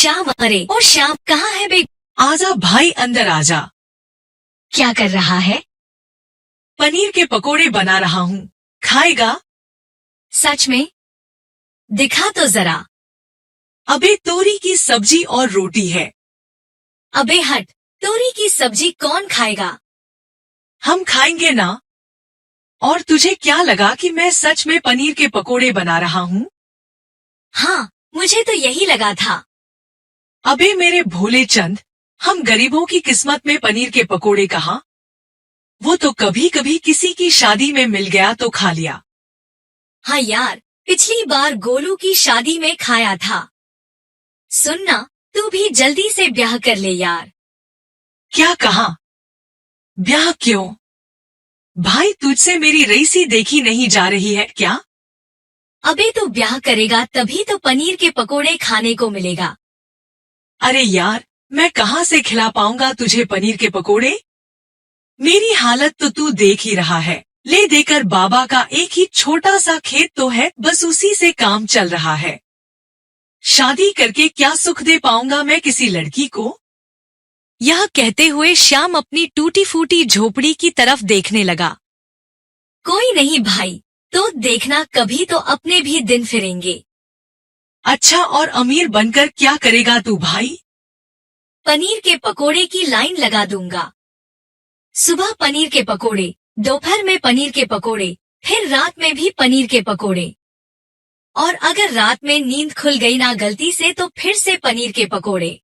श्याम, अरे ओ श्याम, कहाँ है बे? आजा भाई, अंदर आजा। क्या कर रहा है? पनीर के पकोड़े बना रहा हूँ, खाएगा? सच में? दिखा तो जरा। अबे तोरी की सब्जी और रोटी है। अबे हट, तोरी की सब्जी कौन खाएगा? हम खाएंगे ना। और तुझे क्या लगा कि मैं सच में पनीर के पकोड़े बना रहा हूँ? हाँ, मुझे तो यही लगा था। अबे मेरे भोले चंद, हम गरीबों की किस्मत में पनीर के पकोड़े कहाँ? वो तो कभी कभी किसी की शादी में मिल गया तो खा लिया। हाँ यार, पिछली बार गोलू की शादी में खाया था। सुनना, तू भी जल्दी से ब्याह कर ले यार। क्या कहा? ब्याह क्यों? भाई तुझसे मेरी रईसी देखी नहीं जा रही है क्या? अबे तू ब्याह करेगा तभी तो पनीर के पकोड़े खाने को मिलेगा। अरे यार, मैं कहाँ से खिला पाऊंगा तुझे पनीर के पकोड़े? मेरी हालत तो तू देख ही रहा है। ले देकर बाबा का एक ही छोटा सा खेत तो है, बस उसी से काम चल रहा है। शादी करके क्या सुख दे पाऊंगा मैं किसी लड़की को? यह कहते हुए श्याम अपनी टूटी फूटी झोपड़ी की तरफ देखने लगा। कोई नहीं भाई, तो देखना कभी तो अपने भी दिन फिरेंगे। अच्छा, और अमीर बनकर क्या करेगा तू भाई? पनीर के पकोड़े की लाइन लगा दूंगा। सुबह पनीर के पकोड़े, दोपहर में पनीर के पकोड़े, फिर रात में भी पनीर के पकोड़े। और अगर रात में नींद खुल गई ना गलती से तो फिर से पनीर के पकोड़े।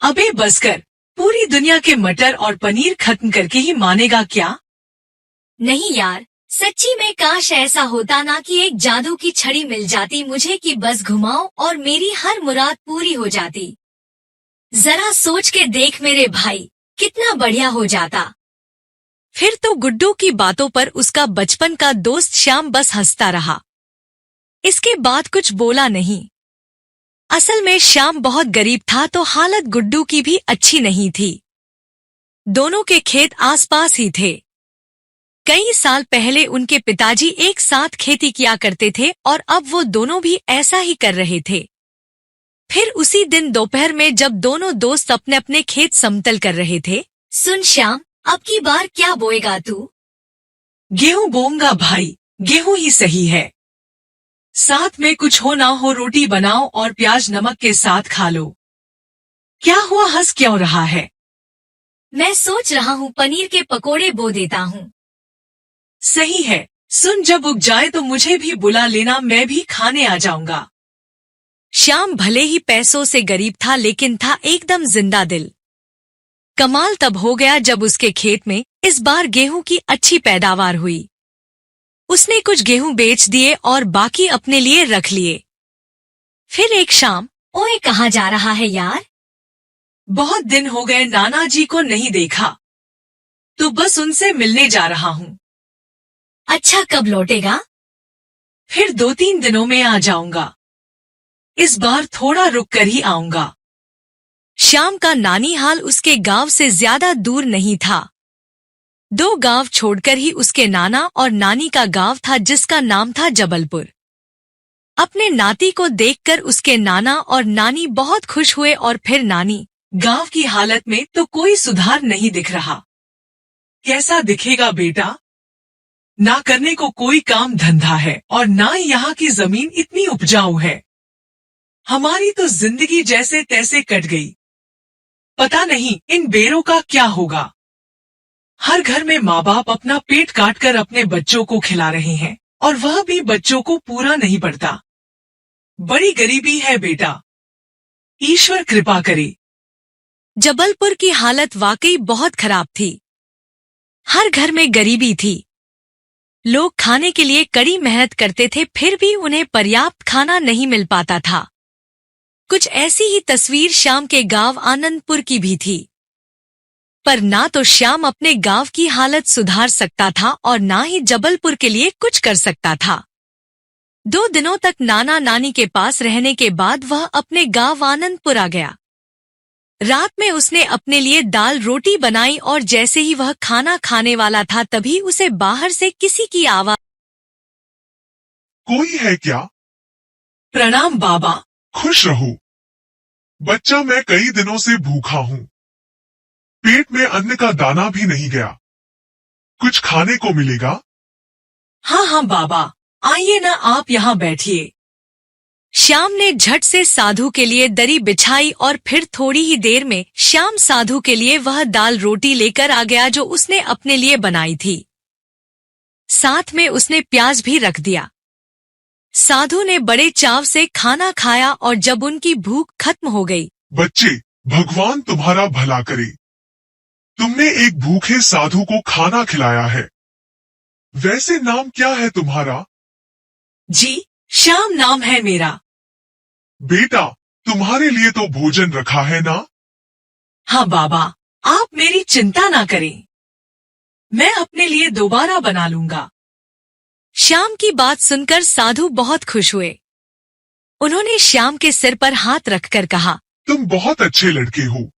अबे बस कर, पूरी दुनिया के मटर और पनीर खत्म करके ही मानेगा क्या? नहीं यार, सच्ची में काश ऐसा होता ना कि एक जादू की छड़ी मिल जाती मुझे कि बस घुमाओ और मेरी हर मुराद पूरी हो जाती। जरा सोच के देख मेरे भाई, कितना बढ़िया हो जाता। फिर तो गुड्डू की बातों पर उसका बचपन का दोस्त श्याम बस हंसता रहा। इसके बाद कुछ बोला नहीं। असल में श्याम बहुत गरीब था तो हालत गुड्डू की भी अच्छी नहीं थी। दोनों के खेत आसपास ही थे। कई साल पहले उनके पिताजी एक साथ खेती किया करते थे और अब वो दोनों भी ऐसा ही कर रहे थे। फिर उसी दिन दोपहर में जब दोनों दोस्त अपने अपने खेत समतल कर रहे थे। सुन श्याम, अब की बार क्या बोएगा तू? गेहूं बोऊंगा भाई, गेहूं ही सही है। साथ में कुछ हो ना हो रोटी बनाओ और प्याज नमक के साथ खा लो। क्या हुआ, हंस क्यों रहा है? मैं सोच रहा हूँ पनीर के पकोड़े बो देता हूँ। सही है। सुन, जब उग जाए तो मुझे भी बुला लेना, मैं भी खाने आ जाऊंगा। श्याम भले ही पैसों से गरीब था लेकिन था एकदम जिंदा दिल। कमाल तब हो गया जब उसके खेत में इस बार गेहूं की अच्छी पैदावार हुई। उसने कुछ गेहूं बेच दिए और बाकी अपने लिए रख लिए। फिर एक शाम, ओए कहाँ जा रहा है यार? बहुत दिन हो गए नाना जी को नहीं देखा, तो बस उनसे मिलने जा रहा हूँ। अच्छा, कब लौटेगा? फिर 2-3 दिनों में आ जाऊंगा। इस बार थोड़ा रुक कर ही आऊंगा। श्याम का नानीहाल उसके गांव से ज्यादा दूर नहीं था। 2 गांव छोड़कर ही उसके नाना और नानी का गांव था जिसका नाम था जबलपुर। अपने नाती को देखकर उसके नाना और नानी बहुत खुश हुए और फिर नानी, गांव की हालत में तो कोई सुधार नहीं दिख रहा। कैसा दिखेगा बेटा? ना करने को कोई काम धंधा है और ना यहाँ की जमीन इतनी उपजाऊ है। हमारी तो जिंदगी जैसे तैसे कट गई। पता नहीं इन बेरों का क्या होगा। हर घर में माँ बाप अपना पेट काटकर अपने बच्चों को खिला रहे हैं और वह भी बच्चों को पूरा नहीं पड़ता। बड़ी गरीबी है बेटा, ईश्वर कृपा करे। जबलपुर की हालत वाकई बहुत खराब थी। हर घर में गरीबी थी। लोग खाने के लिए कड़ी मेहनत करते थे फिर भी उन्हें पर्याप्त खाना नहीं मिल पाता था। कुछ ऐसी ही तस्वीर श्याम के गांव आनंदपुर की भी थी। पर ना तो श्याम अपने गांव की हालत सुधार सकता था और ना ही जबलपुर के लिए कुछ कर सकता था। 2 दिनों तक नाना नानी के पास रहने के बाद वह अपने गांव आनंदपुर आ गया। रात में उसने अपने लिए दाल रोटी बनाई और जैसे ही वह खाना खाने वाला था तभी उसे बाहर से किसी की आवाज। कोई है क्या? प्रणाम बाबा। खुश रहो। बच्चा, मैं कई दिनों से भूखा हूँ। पेट में अन्न का दाना भी नहीं गया। कुछ खाने को मिलेगा? हाँ हाँ बाबा, आइए ना, आप यहाँ बैठिए। श्याम ने झट से साधु के लिए दरी बिछाई और फिर थोड़ी ही देर में श्याम साधु के लिए वह दाल रोटी लेकर आ गया जो उसने अपने लिए बनाई थी। साथ में उसने प्याज भी रख दिया। साधु ने बड़े चाव से खाना खाया और जब उनकी भूख खत्म हो गई, बच्चे, भगवान तुम्हारा भला करे। तुमने एक भूखे साधु को खाना खिलाया है। वैसे नाम क्या है तुम्हारा? जी, श्याम नाम है मेरा। बेटा, तुम्हारे लिए तो भोजन रखा है ना? हाँ बाबा, आप मेरी चिंता ना करें, मैं अपने लिए दोबारा बना लूंगा। श्याम की बात सुनकर साधु बहुत खुश हुए। उन्होंने श्याम के सिर पर हाथ रखकर कहा, तुम बहुत अच्छे लड़के हो।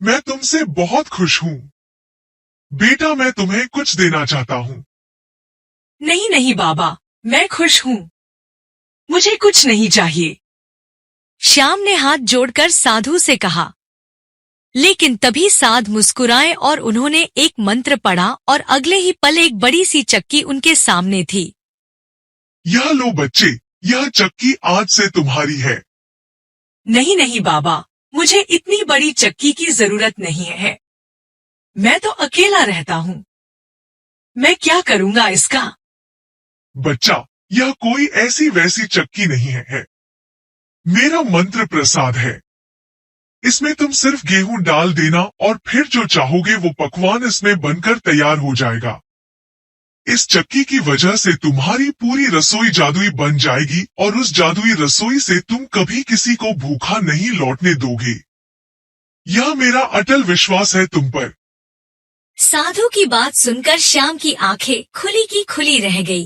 मैं तुमसे बहुत खुश हूँ। बेटा, मैं तुम्हें कुछ देना चाहता हूँ। नहीं नहीं बाबा, मैं खुश हूँ, मुझे कुछ नहीं चाहिए। श्याम ने हाथ जोड़कर साधु से कहा। लेकिन तभी साध मुस्कुराए और उन्होंने एक मंत्र पढ़ा और अगले ही पल एक बड़ी सी चक्की उनके सामने थी। यह लो बच्चे, यह चक्की आज से तुम्हारी है। नहीं नहीं बाबा, मुझे इतनी बड़ी चक्की की जरूरत नहीं है। मैं तो अकेला रहता हूँ, मैं क्या करूँगा इसका? बच्चा, यह कोई ऐसी वैसी चक्की नहीं है। मेरा मंत्र प्रसाद है। इसमें तुम सिर्फ गेहूं डाल देना और फिर जो चाहोगे वो पकवान इसमें बनकर तैयार हो जाएगा। इस चक्की की वजह से तुम्हारी पूरी रसोई जादुई बन जाएगी और उस जादुई रसोई से तुम कभी किसी को भूखा नहीं लौटने दोगे। यह मेरा अटल विश्वास है तुम पर। साधु की बात सुनकर श्याम की आंखें खुली की खुली रह गई।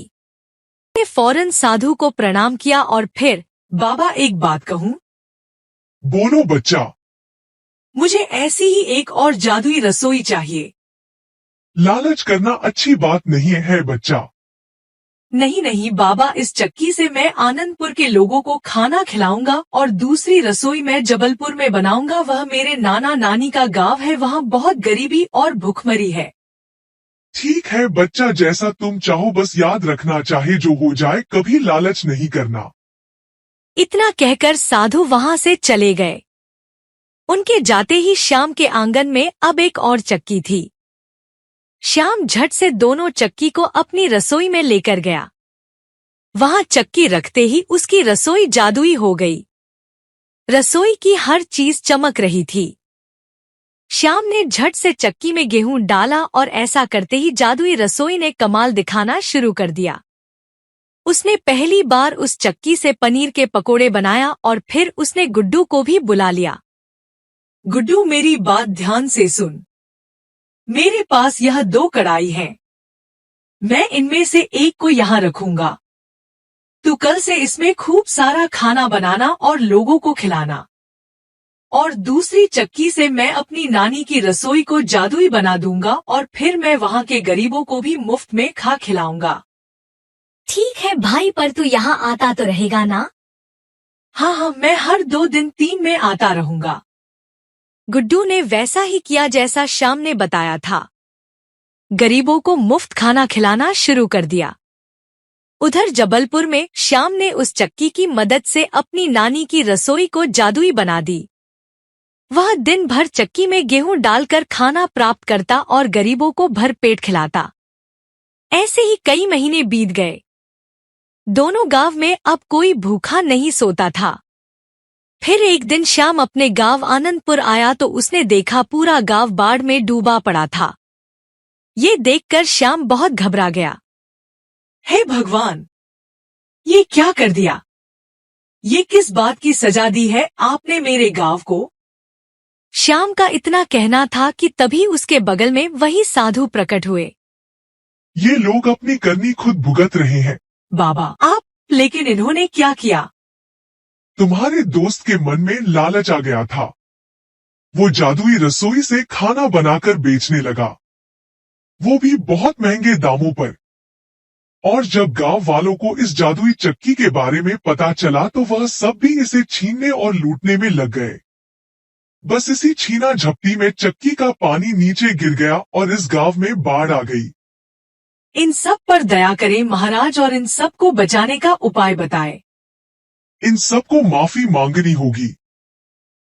ने फौरन साधु को प्रणाम किया और फिर, बाबा एक बात कहूँ? बोलो बच्चा। मुझे ऐसी ही एक और जादुई रसोई चाहिए। लालच करना अच्छी बात नहीं है बच्चा। नहीं नहीं बाबा, इस चक्की से मैं आनंदपुर के लोगों को खाना खिलाऊंगा और दूसरी रसोई मैं जबलपुर में बनाऊंगा। वह मेरे नाना नानी का गांव है, वहाँ बहुत गरीबी और भूखमरी है। ठीक है बच्चा, जैसा तुम चाहो, बस याद रखना चाहे जो हो जाए, कभी लालच नहीं करना। इतना कहकर साधु वहां से चले गए। उनके जाते ही श्याम के आंगन में अब एक और चक्की थी। श्याम झट से दोनों चक्की को अपनी रसोई में लेकर गया। वहां चक्की रखते ही उसकी रसोई जादुई हो गई। रसोई की हर चीज चमक रही थी। श्याम ने झट से चक्की में गेहूं डाला और ऐसा करते ही जादुई रसोई ने कमाल दिखाना शुरू कर दिया। उसने पहली बार उस चक्की से पनीर के पकोड़े बनाया और फिर उसने गुड्डू को भी बुला लिया। गुड्डू, मेरी बात ध्यान से सुन। मेरे पास यह 2 कढ़ाई हैं। मैं इनमें से एक को यहाँ रखूंगा। तू कल से इसमें खूब सारा खाना बनाना और लोगों को खिलाना। और दूसरी चक्की से मैं अपनी नानी की रसोई को जादुई बना दूंगा और फिर मैं वहाँ के गरीबों को भी मुफ्त में खा खिलाऊंगा। ठीक है भाई, पर तू यहाँ आता तो रहेगा ना? हाँ हाँ, मैं हर 2 दिन 3 में आता रहूंगा। गुड्डू ने वैसा ही किया जैसा श्याम ने बताया था। गरीबों को मुफ्त खाना खिलाना शुरू कर दिया। उधर जबलपुर में श्याम ने उस चक्की की मदद से अपनी नानी की रसोई को जादुई बना दी। वह दिन भर चक्की में गेहूं डालकर खाना प्राप्त करता और गरीबों को भरपेट खिलाता। ऐसे ही कई महीने बीत गए। दोनों गांव में अब कोई भूखा नहीं सोता था। फिर एक दिन श्याम अपने गांव आनंदपुर आया तो उसने देखा पूरा गांव बाढ़ में डूबा पड़ा था। ये देखकर श्याम बहुत घबरा गया। हे भगवान, ये क्या कर दिया? ये किस बात की सजा दी है आपने मेरे गांव को? श्याम का इतना कहना था कि तभी उसके बगल में वही साधु प्रकट हुए। ये लोग अपनी करनी खुद भुगत रहे हैं। बाबा आप, लेकिन इन्होंने क्या किया? तुम्हारे दोस्त के मन में लालच आ गया था। वो जादुई रसोई से खाना बनाकर बेचने लगा, वो भी बहुत महंगे दामों पर। और जब गांव वालों को इस जादुई चक्की के बारे में पता चला तो वह सब भी इसे छीनने और लूटने में लग गए। बस इसी छीना झपटी में चक्की का पानी नीचे गिर गया और इस गांव में बाढ़ आ गई। इन सब पर दया करें महाराज और इन सब को बचाने का उपाय बताएं। इन सबको माफी मांगनी होगी।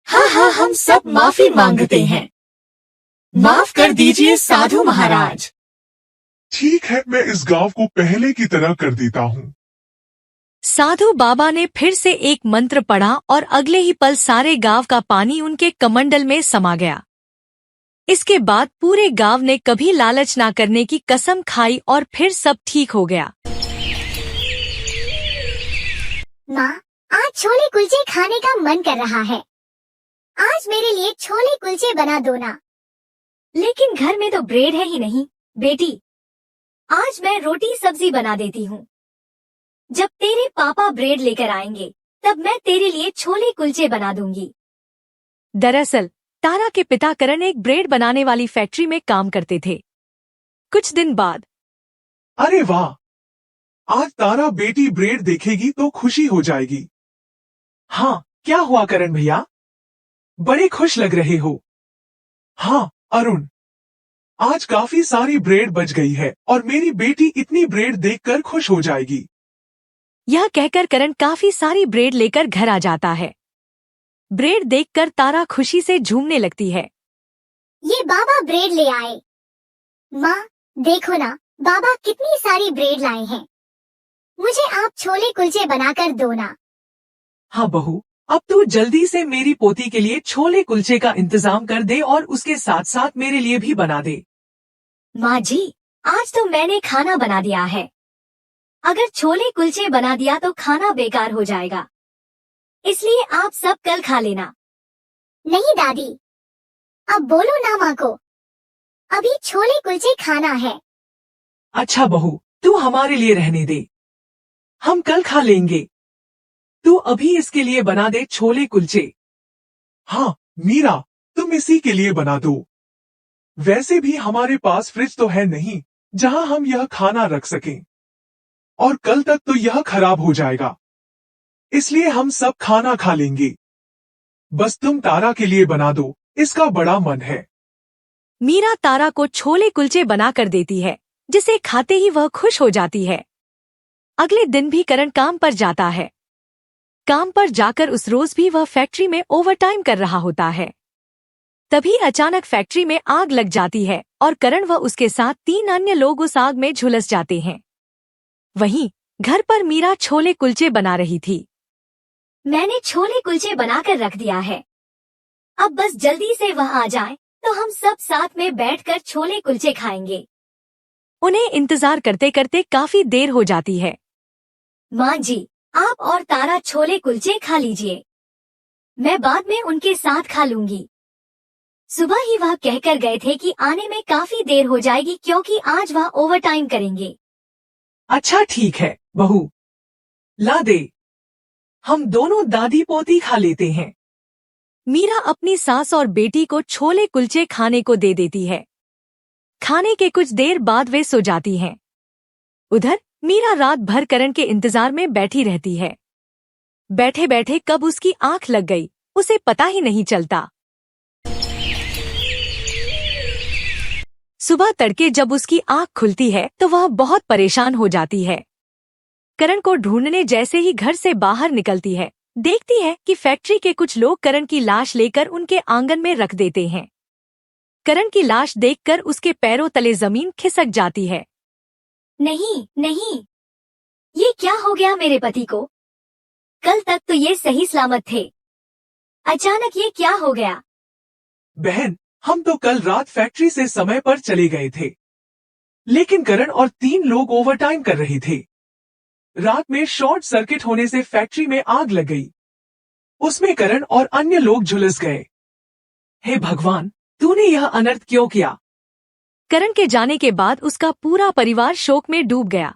हाँ हाँ, हम सब माफी मांगते हैं। माफ कर दीजिए साधु महाराज। ठीक है, मैं इस गांव को पहले की तरह कर देता हूँ। साधु बाबा ने फिर से एक मंत्र पढ़ा और अगले ही पल सारे गांव का पानी उनके कमंडल में समा गया। इसके बाद पूरे गांव ने कभी लालच ना करने की कसम खाई और फिर सब ठीक हो गया। माँ, आज छोले कुलचे खाने का मन कर रहा है। आज मेरे लिए छोले कुलचे बना दो ना। लेकिन घर में तो ब्रेड है ही नहीं। बेटी, आज मैं रोटी सब्जी बना देती हूँ। जब तेरे पापा ब्रेड लेकर आएंगे तब मैं तेरे लिए छोले कुलचे बना दूंगी। दरअसल तारा के पिता करण एक ब्रेड बनाने वाली फैक्ट्री में काम करते थे। कुछ दिन बाद, अरे वाह, आज तारा बेटी ब्रेड देखेगी तो खुशी हो जाएगी। हाँ, क्या हुआ करण भैया, बड़े खुश लग रहे हो। हाँ अरुण, आज काफी सारी ब्रेड बच गई है और मेरी बेटी इतनी ब्रेड देखकर खुश हो जाएगी। यह कहकर करण काफी सारी ब्रेड लेकर घर आ जाता है। ब्रेड देखकर तारा खुशी से झूमने लगती है। ये बाबा ब्रेड ले आए। माँ, देखो ना, बाबा कितनी सारी ब्रेड लाए हैं। मुझे आप छोले कुलचे बनाकर दो ना। हाँ बहू, अब तू जल्दी से मेरी पोती के लिए छोले कुलचे का इंतजाम कर दे और उसके साथ साथ मेरे लिए भी बना दे। माँ जी, आज तो मैंने खाना बना दिया है। अगर छोले कुलचे बना दिया तो खाना बेकार हो जाएगा, इसलिए आप सब कल खा लेना। नहीं दादी, अब बोलो ना माँ को, अभी छोले कुलचे खाना है। अच्छा बहू, तू हमारे लिए रहने दे, हम कल खा लेंगे। तू अभी इसके लिए बना दे छोले कुलचे। हाँ मीरा, तुम इसी के लिए बना दो। वैसे भी हमारे पास फ्रिज तो है नहीं जहां हम यह खाना रख सकें, और कल तक तो यह खराब हो जाएगा, इसलिए हम सब खाना खा लेंगे। बस तुम तारा के लिए बना दो, इसका बड़ा मन है। मीरा तारा को छोले कुलचे बनाकर देती है, जिसे खाते ही वह खुश हो जाती है। अगले दिन भी करण काम पर जाता है। काम पर जाकर उस रोज भी वह फैक्ट्री में ओवरटाइम कर रहा होता है। तभी अचानक फैक्ट्री में आग लग जाती है और करण व उसके साथ 3 अन्य लोग उस आग में झुलस जाते हैं। वहीं घर पर मीरा छोले कुलचे बना रही थी। मैंने छोले कुलचे बनाकर रख दिया है, अब बस जल्दी से वह आ जाए तो हम सब साथ में बैठकर छोले कुलचे खाएंगे। उन्हें इंतजार करते करते काफी देर हो जाती है। माँ जी, आप और तारा छोले कुलचे खा लीजिए, मैं बाद में उनके साथ खा लूंगी। सुबह ही वह कहकर गए थे कि आने में काफी देर हो जाएगी क्योंकि आज वह ओवरटाइम करेंगे। अच्छा ठीक है बहू, ला दे, हम दोनों दादी पोती खा लेते हैं। मीरा अपनी सास और बेटी को छोले कुलचे खाने को दे देती है। खाने के कुछ देर बाद वे सो जाती हैं। उधर मीरा रात भर करण के इंतजार में बैठी रहती है। बैठे बैठे कब उसकी आंख लग गई, उसे पता ही नहीं चलता। सुबह तड़के जब उसकी आंख खुलती है तो वह बहुत परेशान हो जाती है। करण को ढूंढने जैसे ही घर से बाहर निकलती है, देखती है कि फैक्ट्री के कुछ लोग करण की लाश लेकर उनके आंगन में रख देते हैं। करण की लाश देखकर उसके पैरों तले जमीन खिसक जाती है। नहीं नहीं, ये क्या हो गया मेरे पति को? कल तक तो ये सही सलामत थे, अचानक ये क्या हो गया? बहन, हम तो कल रात फैक्ट्री से समय पर चले गए थे, लेकिन करण और 3 लोग ओवरटाइम कर रहे थे। रात में शॉर्ट सर्किट होने से फैक्ट्री में आग लग गई, उसमें करण और अन्य लोग झुलस गए। हे भगवान, तूने यह अनर्थ क्यों किया? करण के जाने के बाद उसका पूरा परिवार शोक में डूब गया।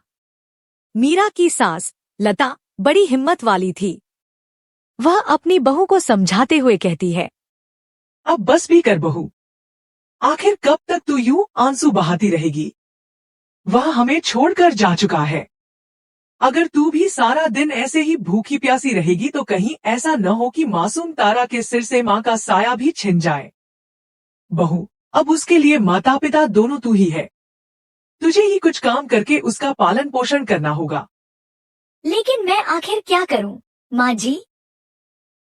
मीरा की सास लता बड़ी हिम्मत वाली थी। वह अपनी बहू को समझाते हुए कहती है, अब बस भी कर बहू, आखिर कब तक तू यूं आंसू बहाती रहेगी? वह हमें छोड़कर जा चुका है। अगर तू भी सारा दिन ऐसे ही भूखी प्यासी रहेगी तो कहीं ऐसा न हो कि मासूम तारा के सिर से माँ का साया भी छिन जाए। बहू, अब उसके लिए माता पिता दोनों तू ही है। तुझे ही कुछ काम करके उसका पालन पोषण करना होगा। लेकिन मैं आखिर क्या करूं, माँ जी?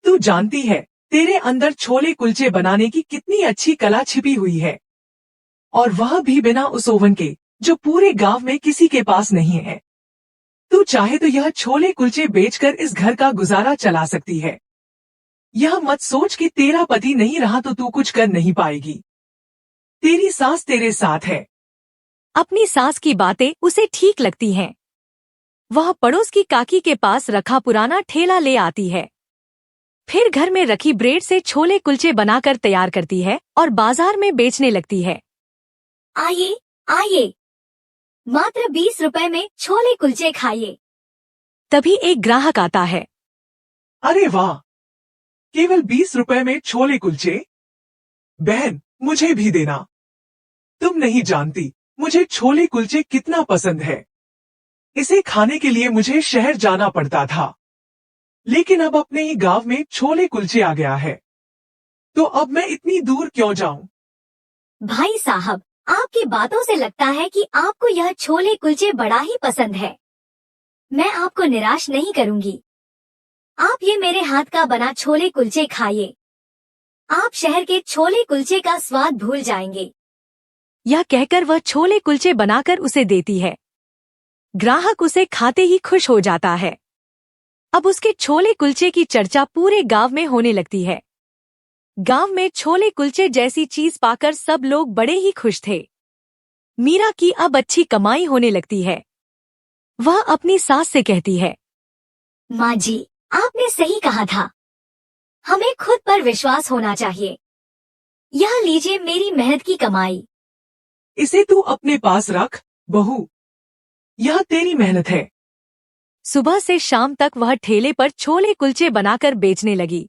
तू जानती है तेरे अंदर छोले कुलचे बनाने की कितनी अच्छी कला छिपी हुई है, और वह भी बिना उस ओवन के जो पूरे गांव में किसी के पास नहीं है। तू चाहे तो यह छोले कुलचे बेचकर इस घर का गुजारा चला सकती है। यह मत सोच कि तेरा पति नहीं रहा तो तू कुछ कर नहीं पाएगी। तेरी सास तेरे साथ है। अपनी सास की बातें उसे ठीक लगती हैं। वह पड़ोस की काकी के पास रखा पुराना ठेला ले आती है, फिर घर में रखी ब्रेड से छोले कुलचे बनाकर तैयार करती है और बाजार में बेचने लगती है। आइए आइए, मात्र 20 रुपए में छोले कुलचे खाइए। तभी एक ग्राहक आता है। अरे वाह, केवल 20 रुपए में छोले कुलचे? बहन, मुझे भी देना। तुम नहीं जानती मुझे छोले कुलचे कितना पसंद है। इसे खाने के लिए मुझे शहर जाना पड़ता था, लेकिन अब अपने ही गांव में छोले कुलचे आ गया है, तो अब मैं इतनी दूर क्यों जाऊं? भाई साहब, आपकी बातों से लगता है कि आपको यह छोले कुलचे बड़ा ही पसंद है। मैं आपको निराश नहीं करूंगी। आप ये मेरे हाथ का बना छोले कुलचे खाइए। आप शहर के छोले कुलचे का स्वाद भूल जाएंगे। यह कहकर वह छोले कुलचे बनाकर उसे देती है। ग्राहक उसे खाते ही खुश हो जाता है। अब उसके छोले कुलचे की चर्चा पूरे गांव में होने लगती है। गांव में छोले कुलचे जैसी चीज पाकर सब लोग बड़े ही खुश थे। मीरा की अब अच्छी कमाई होने लगती है। वह अपनी सास से कहती है, माँ जी, आपने सही कहा था। हमें खुद पर विश्वास होना चाहिए। यह लीजिए मेरी मेहनत की कमाई। इसे तू अपने पास रख, बहू। यह तेरी मेहनत है। सुबह से शाम तक वह ठेले पर छोले कुलचे बनाकर बेचने लगी।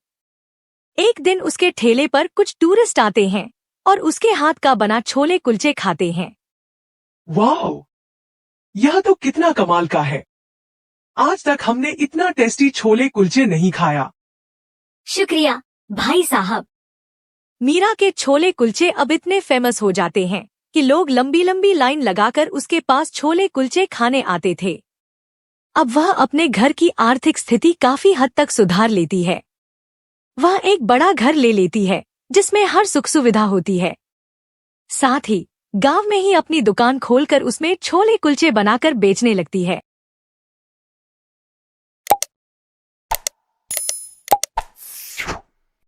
एक दिन उसके ठेले पर कुछ टूरिस्ट आते हैं और उसके हाथ का बना छोले कुलचे खाते हैं। वाह, यह तो कितना कमाल का है। आज तक हमने इतना टेस्टी छोले कुलचे नहीं खाया। शुक्रिया भाई साहब। मीरा के छोले कुलचे अब इतने फेमस हो जाते हैं कि लोग लंबी लंबी लाइन लगाकर उसके पास छोले कुलचे खाने आते थे। अब वह अपने घर की आर्थिक स्थिति काफी हद तक सुधार लेती है। वह एक बड़ा घर ले लेती है जिसमें हर सुख सुविधा होती है। साथ ही गांव में ही अपनी दुकान खोलकर उसमें छोले कुलचे बनाकर बेचने लगती है।